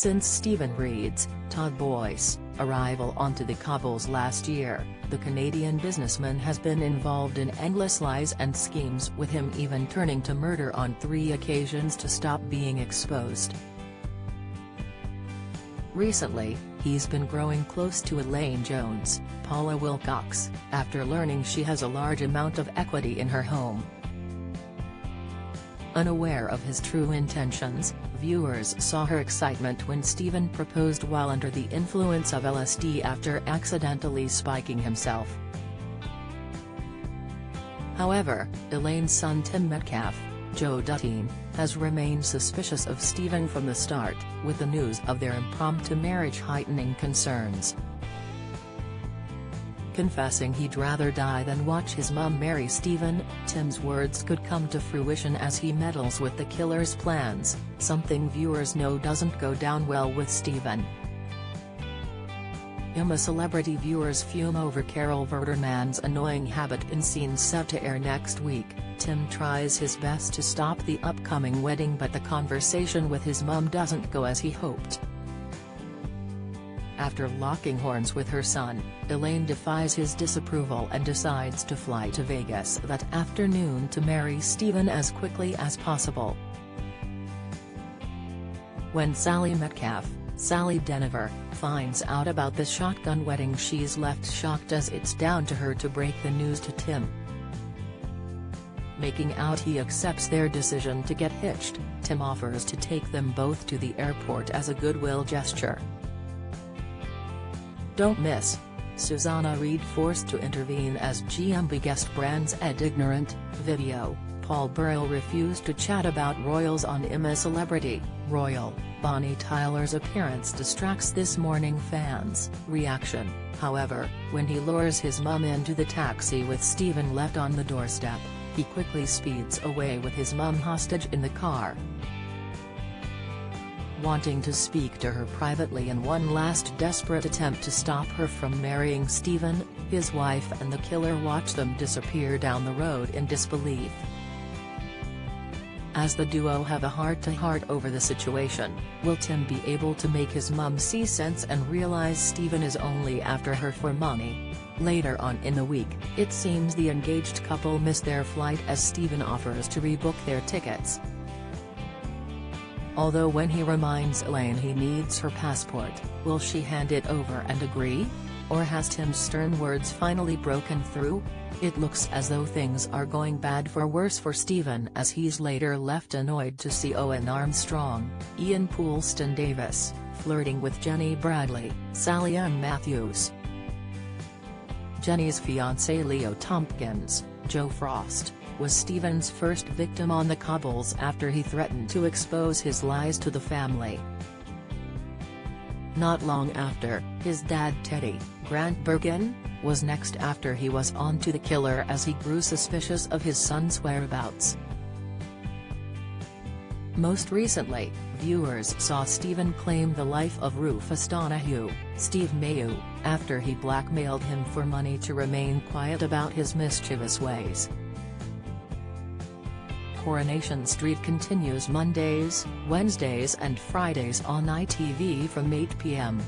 Since Stephen Reed's, Todd Boyce, arrival onto the cobbles last year, the Canadian businessman has been involved in endless lies and schemes, with him even turning to murder on 3 occasions to stop being exposed. Recently, he's been growing close to Elaine Jones, Paula Wilcox, after learning she has a large amount of equity in her home. Unaware of his true intentions, viewers saw her excitement when Stephen proposed while under the influence of LSD after accidentally spiking himself. However, Elaine's son Tim Metcalf, Joe Dutteen, has remained suspicious of Stephen from the start, with the news of their impromptu marriage heightening concerns. Confessing he'd rather die than watch his mum marry Stephen, Tim's words could come to fruition as he meddles with the killer's plans, something viewers know doesn't go down well with Stephen. Celebrity viewers fume over Carol Verderman's annoying habit in scenes set to air next week. Tim tries his best to stop the upcoming wedding, but the conversation with his mum doesn't go as he hoped. After locking horns with her son, Elaine defies his disapproval and decides to fly to Vegas that afternoon to marry Stephen as quickly as possible. When Sally Metcalf, Sally Deniver, finds out about the shotgun wedding, she's left shocked, as it's down to her to break the news to Tim. Making out he accepts their decision to get hitched, Tim offers to take them both to the airport as a goodwill gesture. Don't miss: Susanna Reid forced to intervene as GM guest brands Ed Ignorant, video. Paul Burrell refused to chat about royals on Celebrity. Royal, Bonnie Tyler's appearance distracts This Morning fans. Reaction, however, when he lures his mum into the taxi with Stephen left on the doorstep, he quickly speeds away with his mum hostage in the car. Wanting to speak to her privately in one last desperate attempt to stop her from marrying Stephen, his wife and the killer watch them disappear down the road in disbelief. As the duo have a heart-to-heart over the situation, will Tim be able to make his mum see sense and realize Stephen is only after her for money? Later on in the week, it seems the engaged couple miss their flight as Stephen offers to rebook their tickets. Although when he reminds Elaine he needs her passport, will she hand it over and agree? Or has Tim's stern words finally broken through? It looks as though things are going bad for worse for Stephen, as he's later left annoyed to see Owen Armstrong, Ian Poulston Davis, flirting with Jenny Bradley, Sally Ann Matthews. Jenny's fiancé Leo Tompkins, Joe Frost, was Stephen's first victim on the cobbles after he threatened to expose his lies to the family. Not long after, his dad Teddy, Grant Bergen, was next after he was on to the killer as he grew suspicious of his son's whereabouts. Most recently, viewers saw Stephen claim the life of Rufus Donahue, Steve Mayu, after he blackmailed him for money to remain quiet about his mischievous ways. Coronation Street continues Mondays, Wednesdays and Fridays on ITV from 8 p.m.